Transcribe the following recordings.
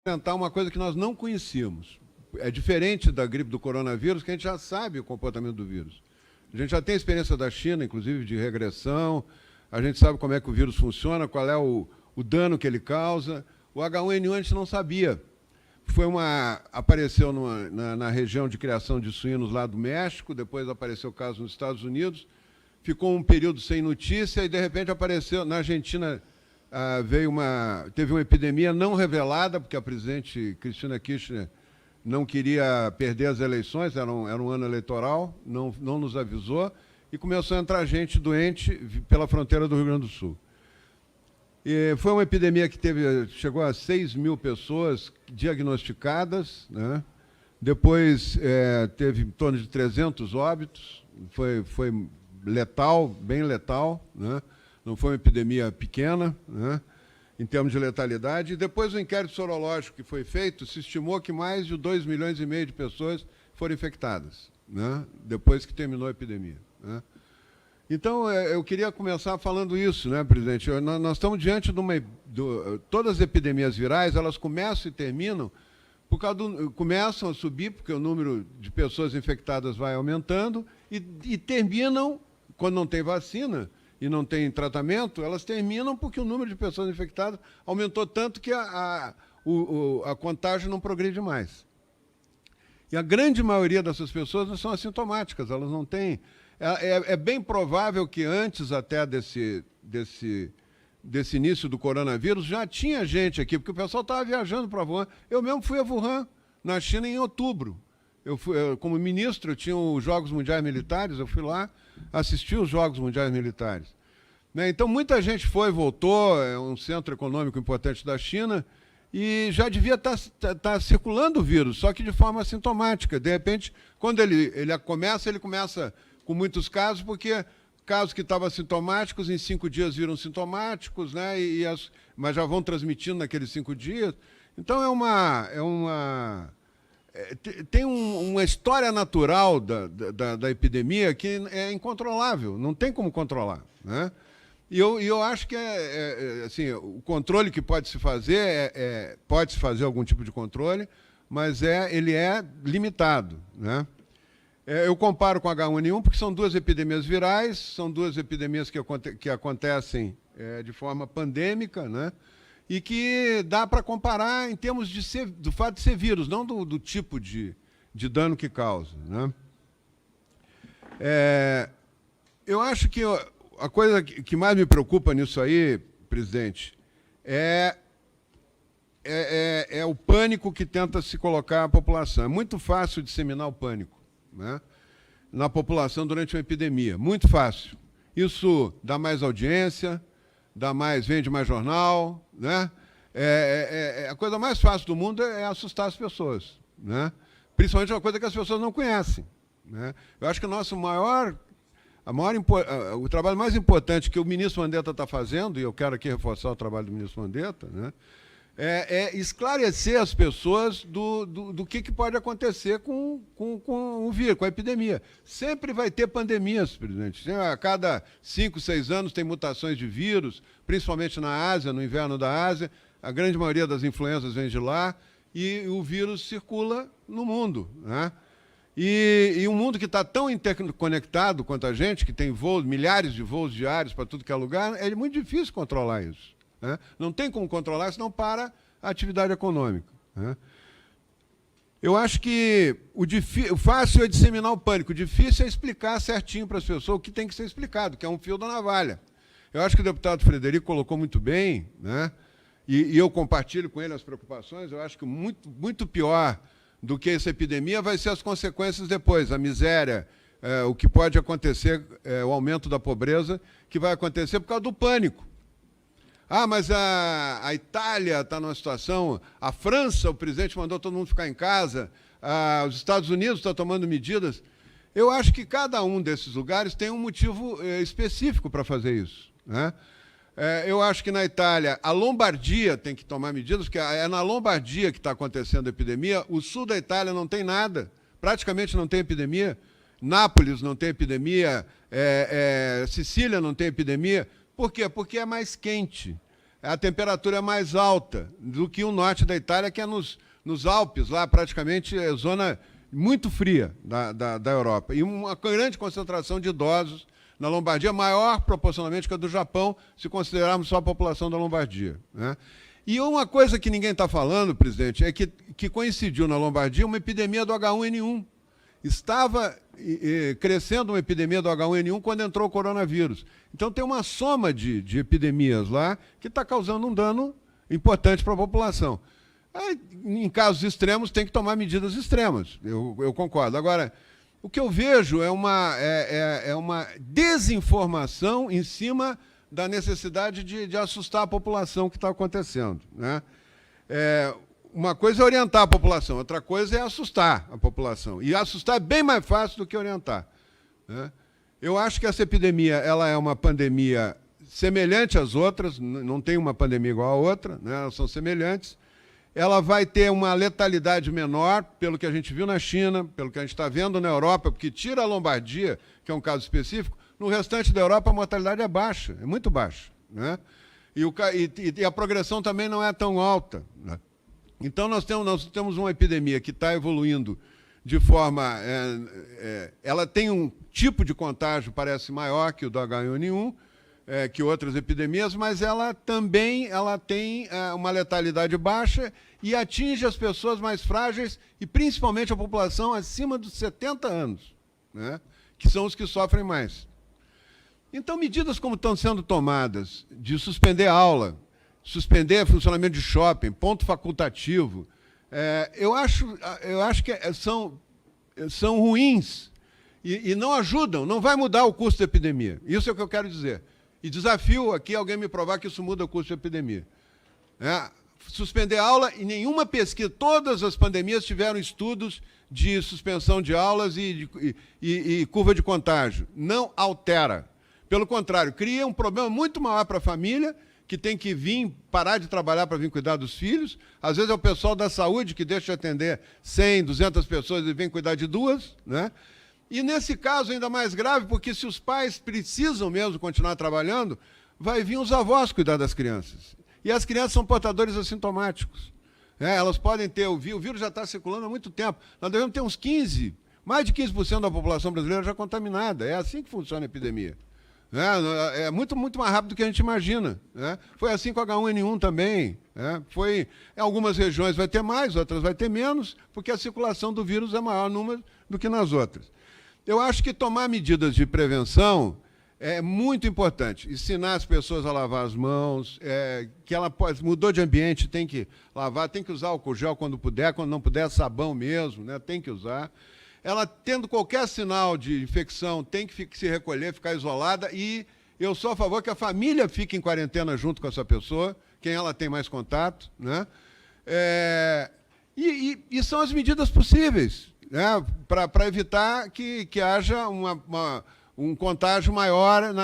Tentar uma coisa que nós não conhecíamos. É diferente da gripe do coronavírus, que a gente já sabe o comportamento do vírus. A gente já tem a experiência da China, inclusive, de regressão, a gente sabe como é que o vírus funciona, qual é o dano que ele causa. O H1N1 a gente não sabia. Apareceu na região de criação de suínos lá do México, depois apareceu o caso nos Estados Unidos, ficou um período sem notícia e, de repente, apareceu na Argentina. Teve uma epidemia não revelada, porque a presidente Cristina Kirchner não queria perder as eleições, era um ano eleitoral, não nos avisou, e começou a entrar gente doente pela fronteira do Rio Grande do Sul. E foi uma epidemia que chegou a 6 mil pessoas diagnosticadas, né? Depois teve em torno de 300 óbitos, foi letal, bem letal, né? Não foi uma epidemia pequena, né, em termos de letalidade. E depois do inquérito sorológico que foi feito, se estimou que mais de 2,5 milhões de pessoas foram infectadas, né, depois que terminou a epidemia, né. Então, eu queria começar falando isso, né, presidente? Nós estamos diante de todas as epidemias virais, elas começam e terminam, começam a subir, porque o número de pessoas infectadas vai aumentando, e terminam, quando não tem vacina e não tem tratamento, elas terminam porque o número de pessoas infectadas aumentou tanto que a contágio não progride mais. E a grande maioria dessas pessoas não são assintomáticas, elas não têm... É bem provável que antes até desse início do coronavírus já tinha gente aqui, porque o pessoal estava viajando para Wuhan. Eu mesmo fui a Wuhan, na China, em outubro. Como ministro, eu tinha os Jogos Mundiais Militares, eu fui lá assistir os Jogos Mundiais Militares. Né? Então, muita gente foi e voltou, é um centro econômico importante da China, e já devia estar circulando o vírus, só que de forma assintomática. De repente, quando ele começa com muitos casos, porque casos que estavam assintomáticos, em 5 dias viram sintomáticos, né? Mas já vão transmitindo naqueles 5 dias. Então, tem uma história natural da epidemia que é incontrolável, não tem como controlar, né? E eu acho que assim, o controle que pode se fazer, pode-se fazer algum tipo de controle, mas ele é limitado, né? Eu comparo com H1N1 porque são 2 epidemias virais, são 2 epidemias que acontecem de forma pandêmica, né? E que dá para comparar em termos do fato de ser vírus, não do tipo de dano que causa, né? Eu acho que a coisa que mais me preocupa nisso aí, presidente, é o pânico que tenta se colocar à população. É muito fácil disseminar o pânico, né, na população durante uma epidemia. Muito fácil. Isso dá mais audiência, vende mais jornal, né? A coisa mais fácil do mundo é assustar as pessoas, né? Principalmente uma coisa que as pessoas não conhecem, né? Eu acho que o trabalho mais importante que o ministro Mandetta está fazendo, e eu quero aqui reforçar o trabalho do ministro Mandetta, né, é esclarecer as pessoas do que pode acontecer com o vírus, com a epidemia. Sempre vai ter pandemias, presidente. A cada 5, 6 anos tem mutações de vírus, principalmente na Ásia, no inverno da Ásia. A grande maioria das influenças vem de lá e o vírus circula no mundo, né? E um mundo que está tão interconectado quanto a gente, que tem milhares de voos diários para tudo que é lugar, é muito difícil controlar isso, né? Não tem como controlar, senão para a atividade econômica, né? Eu acho que o fácil é disseminar o pânico, o difícil é explicar certinho para as pessoas o que tem que ser explicado, que é um fio da navalha. Eu acho que o deputado Frederico colocou muito bem, né? E eu compartilho com ele as preocupações. Eu acho que muito, muito pior do que essa epidemia vai ser as consequências depois, a miséria, o que pode acontecer, o aumento da pobreza, que vai acontecer por causa do pânico. Ah, mas a Itália está numa situação, a França, o presidente mandou todo mundo ficar em casa, os Estados Unidos estão tomando medidas. Eu acho que cada um desses lugares tem um motivo específico para fazer isso, né? Eu acho que na Itália, a Lombardia tem que tomar medidas, porque é na Lombardia que está acontecendo a epidemia. O sul da Itália não tem nada, praticamente não tem epidemia. Nápoles não tem epidemia, Sicília não tem epidemia. Por quê? Porque é mais quente. a temperatura é mais alta do que o norte da Itália, que é nos Alpes, lá praticamente é zona muito fria da Europa. E uma grande concentração de idosos na Lombardia, maior proporcionalmente que a do Japão, se considerarmos só a população da Lombardia, né? E uma coisa que ninguém está falando, presidente, é que coincidiu na Lombardia uma epidemia do H1N1. Estava crescendo uma epidemia do H1N1 quando entrou o coronavírus. Então tem uma soma de epidemias lá que está causando um dano importante para a população. Aí, em casos extremos, tem que tomar medidas extremas, eu concordo. Agora, o que eu vejo é uma desinformação em cima da necessidade de assustar a população que está acontecendo, né? Uma coisa é orientar a população, outra coisa é assustar a população. E assustar é bem mais fácil do que orientar, né? Eu acho que essa epidemia ela é uma pandemia semelhante às outras, não tem uma pandemia igual a outra, né? Elas são semelhantes. Ela vai ter uma letalidade menor, pelo que a gente viu na China, pelo que a gente está vendo na Europa, porque tira a Lombardia, que é um caso específico, no restante da Europa a mortalidade é baixa, é muito baixa, né? E a progressão também não é tão alta, né? Então nós temos uma epidemia que está evoluindo de forma... ela tem um tipo de contágio, parece maior que o do H1N1, que outras epidemias, mas ela também tem uma letalidade baixa e atinge as pessoas mais frágeis e principalmente a população acima dos 70 anos, né? Que são os que sofrem mais. Então, medidas como estão sendo tomadas de suspender a aula, suspender o funcionamento de shopping, ponto facultativo, eu acho que são ruins e não ajudam, não vai mudar o curso da epidemia. Isso é o que eu quero dizer. E desafio aqui alguém me provar que isso muda o curso de epidemia. Suspender a aula e nenhuma pesquisa, todas as pandemias tiveram estudos de suspensão de aulas e curva de contágio. Não altera. Pelo contrário, cria um problema muito maior para a família, que tem que parar de trabalhar para vir cuidar dos filhos. Às vezes é o pessoal da saúde que deixa de atender 100, 200 pessoas e vem cuidar de 2, né? E nesse caso ainda mais grave, porque se os pais precisam mesmo continuar trabalhando, vai vir os avós cuidar das crianças. E as crianças são portadores assintomáticos. Elas podem ter o vírus já está circulando há muito tempo. Nós devemos ter mais de 15% da população brasileira já contaminada. É assim que funciona a epidemia. É muito, muito mais rápido do que a gente imagina, né? Foi assim com o H1N1 também, né? Em algumas regiões vai ter mais, outras vai ter menos, porque a circulação do vírus é maior número do que nas outras. Eu acho que tomar medidas de prevenção é muito importante. Ensinar as pessoas a lavar as mãos, que mudou de ambiente, tem que lavar, tem que usar álcool gel quando não puder, sabão mesmo, né? Tem que usar. Ela, tendo qualquer sinal de infecção, tem que se recolher, ficar isolada, e eu sou a favor que a família fique em quarentena junto com essa pessoa, quem ela tem mais contato, né? E são as medidas possíveis, né? Para evitar que haja um contágio maior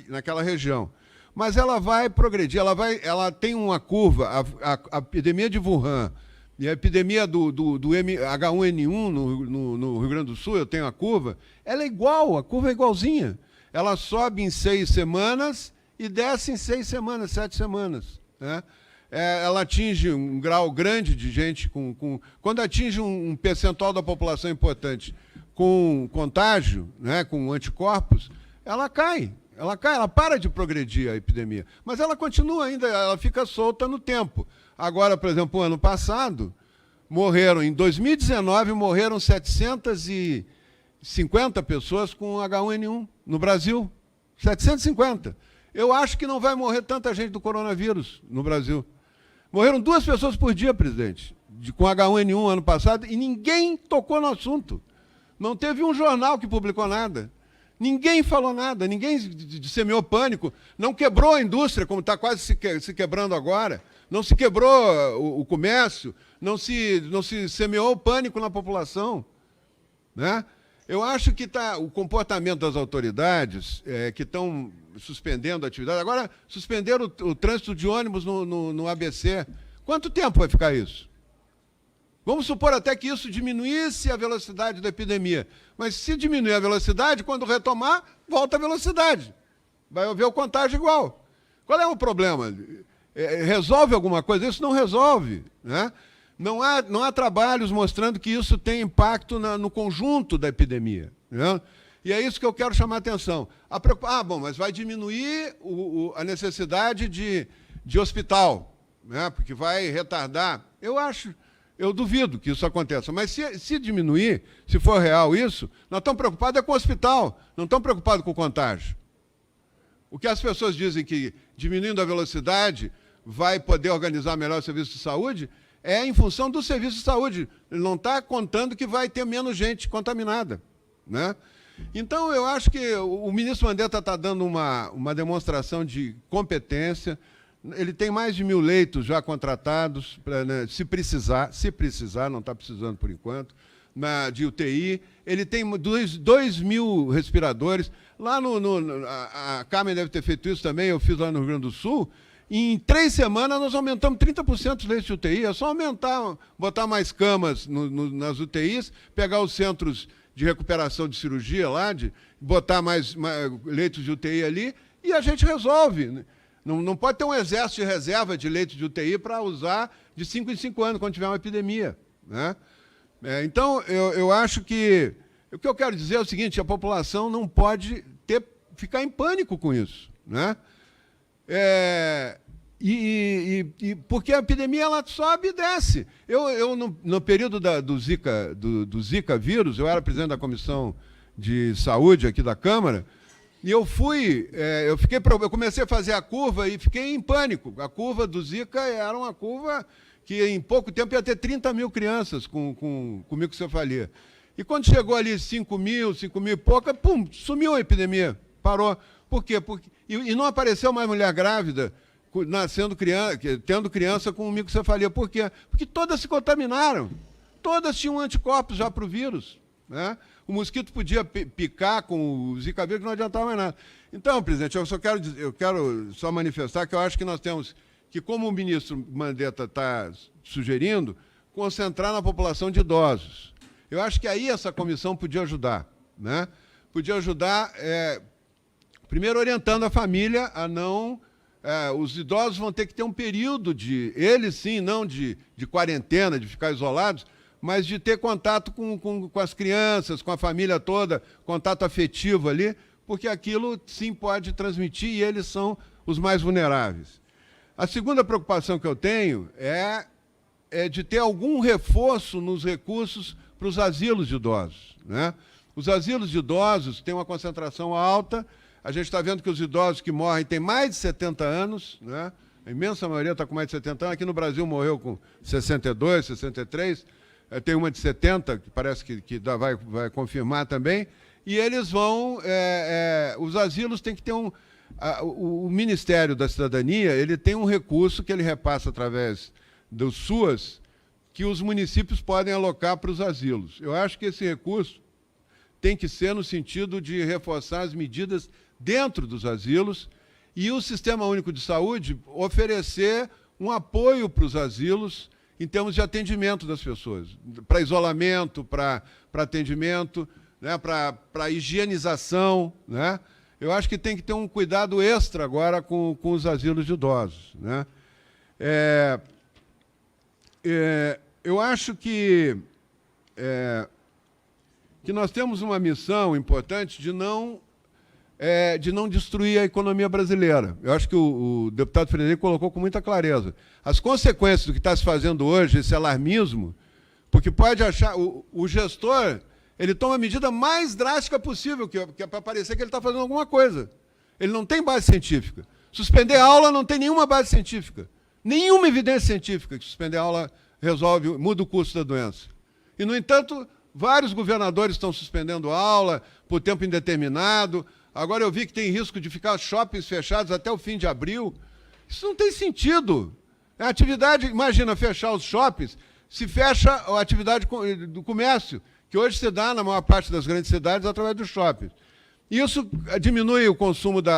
naquela região. Mas ela vai progredir, ela tem uma curva, a epidemia de Wuhan, e a epidemia do H1N1 no Rio Grande do Sul, eu tenho a curva, ela é igual, a curva é igualzinha. Ela sobe em 6 semanas e desce em 6 semanas, 7 semanas, né? Ela atinge um grau grande de gente quando atinge um percentual da população importante com contágio, né, com anticorpos, ela cai, ela para de progredir a epidemia. Mas ela continua ainda, ela fica solta no tempo. Agora, por exemplo, o ano passado, em 2019, morreram 750 pessoas com H1N1 no Brasil. 750. Eu acho que não vai morrer tanta gente do coronavírus no Brasil. Morreram 2 pessoas por dia, presidente, com H1N1 ano passado, e ninguém tocou no assunto. Não teve um jornal que publicou nada. Ninguém falou nada, ninguém disseminou pânico. Não quebrou a indústria, como está quase se quebrando agora. Não se quebrou o comércio, não se semeou pânico na população, né? Eu acho que o comportamento das autoridades que estão suspendendo a atividade. Agora, suspenderam o trânsito de ônibus no ABC. Quanto tempo vai ficar isso? Vamos supor até que isso diminuísse a velocidade da epidemia. Mas se diminuir a velocidade, quando retomar, volta a velocidade. Vai haver o contágio igual. Qual é o problema? Resolve alguma coisa? Isso não resolve, né? Não há trabalhos mostrando que isso tem impacto no conjunto da epidemia, né? E é isso que eu quero chamar a atenção. Bom, mas vai diminuir a necessidade de hospital, né? Porque vai retardar. Eu duvido que isso aconteça. Mas se diminuir, se for real isso, nós estamos preocupados com o hospital, não estamos preocupados com o contágio. O que as pessoas dizem que diminuindo a velocidade vai poder organizar melhor o serviço de saúde é em função do serviço de saúde. Ele não está contando que vai ter menos gente contaminada, né? Então, eu acho que o ministro Mandetta está dando uma demonstração de competência. Ele tem mais de 1.000 leitos já contratados, né, se precisar, não está precisando por enquanto, de UTI. Ele tem 2.000 respiradores. Lá a Carmen deve ter feito isso também, eu fiz lá no Rio Grande do Sul. Em 3 semanas, nós aumentamos 30% os leitos de UTI. É só aumentar, botar mais camas nas UTIs, pegar os centros de recuperação de cirurgia lá, botar mais leitos de UTI ali, e a gente resolve. Não pode ter um exército de reserva de leitos de UTI para usar de 5 em 5 anos, quando tiver uma epidemia, né? Então, eu acho que... O que eu quero dizer é o seguinte, a população não pode ficar em pânico com isso, né? Porque a epidemia ela sobe e desce. No período do Zika vírus, eu era presidente da Comissão de Saúde aqui da Câmara, e eu comecei a fazer a curva e fiquei em pânico. A curva do Zika era uma curva que em pouco tempo ia ter 30 mil crianças com microcefalia. E quando chegou ali 5 mil e pouca, pum, sumiu a epidemia, parou. Por quê? E não apareceu mais mulher grávida tendo criança com microcefalia. Por quê? Porque todas se contaminaram. Todas tinham anticorpos já para o vírus, né? O mosquito podia picar com o Zika vírus, que não adiantava mais nada. Então, presidente, eu quero só manifestar que eu acho que nós temos que, como o ministro Mandetta está sugerindo, concentrar na população de idosos. Eu acho que aí essa comissão podia ajudar, né? Podia ajudar, primeiro, orientando a família a não... os idosos vão ter que ter um período eles sim, não de quarentena, de ficar isolados, mas de ter contato com as crianças, com a família toda, contato afetivo ali, porque aquilo sim pode transmitir e eles são os mais vulneráveis. A segunda preocupação que eu tenho é de ter algum reforço nos recursos para os asilos de idosos, né? Os asilos de idosos têm uma concentração alta. A gente está vendo que os idosos que morrem têm mais de 70 anos, né? A imensa maioria está com mais de 70 anos. Aqui no Brasil morreu com 62, 63. Tem uma de 70, que parece que vai confirmar também. E eles vão... os asilos têm que ter o Ministério da Cidadania ele tem um recurso que ele repassa através do SUAS, que os municípios podem alocar para os asilos. Eu acho que esse recurso tem que ser no sentido de reforçar as medidas dentro dos asilos e o Sistema Único de Saúde oferecer um apoio para os asilos em termos de atendimento das pessoas, para isolamento, para atendimento, né, para higienização, né? Eu acho que tem que ter um cuidado extra agora com os asilos de idosos, né? Eu acho que nós temos uma missão importante de não destruir a economia brasileira. Eu acho que o deputado Frederico colocou com muita clareza. As consequências do que está se fazendo hoje, esse alarmismo, porque pode achar... O gestor, ele toma a medida mais drástica possível, que é para parecer que ele está fazendo alguma coisa. Ele não tem base científica. Suspender a aula não tem nenhuma base científica. Nenhuma evidência científica que suspender a aula muda o curso da doença. E, no entanto, vários governadores estão suspendendo a aula por tempo indeterminado. Agora eu vi que tem risco de ficar shoppings fechados até o fim de abril. Isso não tem sentido. A atividade, imagina, fechar os shoppings, se fecha a atividade do comércio, que hoje se dá na maior parte das grandes cidades através dos shoppings. Isso diminui o consumo de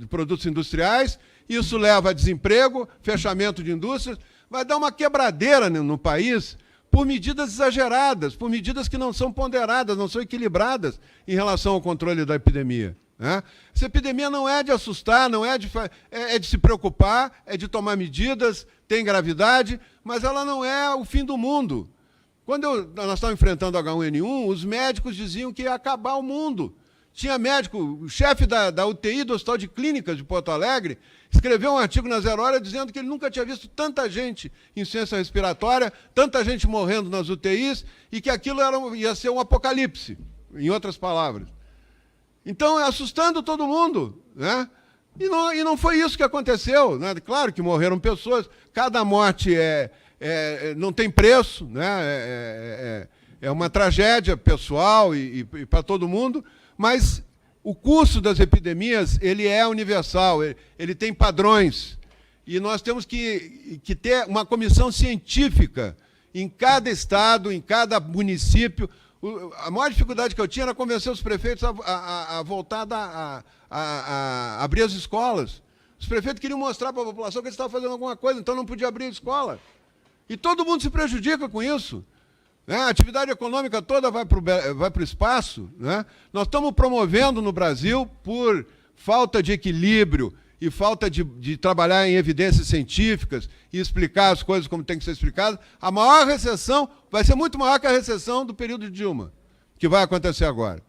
produtos industriais, isso leva a desemprego, fechamento de indústrias, vai dar uma quebradeira no país por medidas exageradas, por medidas que não são ponderadas, não são equilibradas em relação ao controle da epidemia, Né? Essa epidemia não é de assustar, não é é de se preocupar, é de tomar medidas, tem gravidade, mas ela não é o fim do mundo. Quando nós estávamos enfrentando H1N1, os médicos diziam que ia acabar o mundo. Tinha médico, o chefe da UTI do Hospital de Clínicas de Porto Alegre, escreveu um artigo na Zero Hora dizendo que ele nunca tinha visto tanta gente em insuficiência respiratória, tanta gente morrendo nas UTIs, e que aquilo ia ser um apocalipse, em outras palavras. Então, assustando todo mundo, né? E não foi isso que aconteceu, né? Claro que morreram pessoas, cada morte não tem preço, né? É uma tragédia pessoal e para todo mundo, mas o curso das epidemias ele é universal, ele tem padrões, e nós temos que ter uma comissão científica em cada estado, em cada município. A maior dificuldade que eu tinha era convencer os prefeitos a voltar a abrir as escolas. Os prefeitos queriam mostrar para a população que eles estavam fazendo alguma coisa, então não podia abrir a escola. E todo mundo se prejudica com isso. Né? A atividade econômica toda vai para o espaço. Né? Nós estamos promovendo no Brasil, por falta de equilíbrio e falta de trabalhar em evidências científicas e explicar as coisas como tem que ser explicadas, a maior recessão vai ser muito maior que a recessão do período de Dilma, que vai acontecer agora.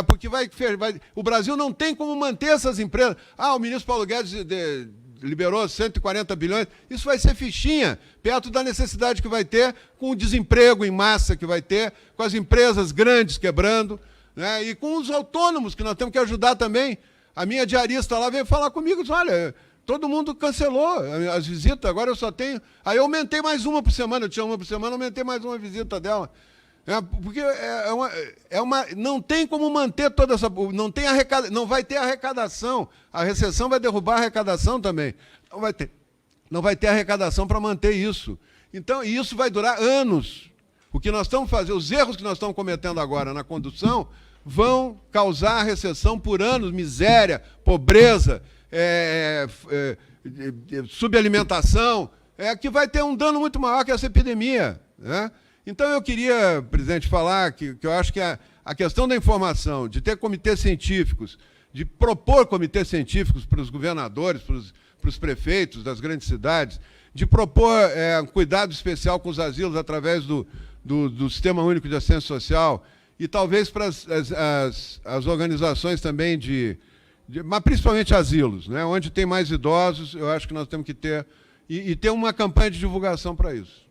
Porque o Brasil não tem como manter essas empresas. O ministro Paulo Guedes liberou 140 bilhões, isso vai ser fichinha, perto da necessidade que vai ter, com o desemprego em massa que vai ter, com as empresas grandes quebrando, né, e com os autônomos, que nós temos que ajudar também. A minha diarista lá veio falar comigo, disse, olha, todo mundo cancelou as visitas, agora eu só tenho... Aí eu aumentei mais uma por semana, eu tinha uma por semana, aumentei mais uma visita dela. Porque não tem como manter toda essa... Não vai ter arrecadação. A recessão vai derrubar a arrecadação também. Não vai ter arrecadação para manter isso. Então, e isso vai durar anos. O que nós estamos fazendo, os erros que nós estamos cometendo agora na condução vão causar recessão por anos, miséria, pobreza, subalimentação, que vai ter um dano muito maior que essa epidemia, né? Então, eu queria, presidente, falar que eu acho que a questão da informação, de ter comitês científicos, de propor comitês científicos para os governadores, para os prefeitos das grandes cidades, de propor cuidado especial com os asilos através do Sistema Único de Assistência Social, e talvez para as organizações também mas principalmente asilos, né, onde tem mais idosos, eu acho que nós temos que ter, e ter uma campanha de divulgação para isso.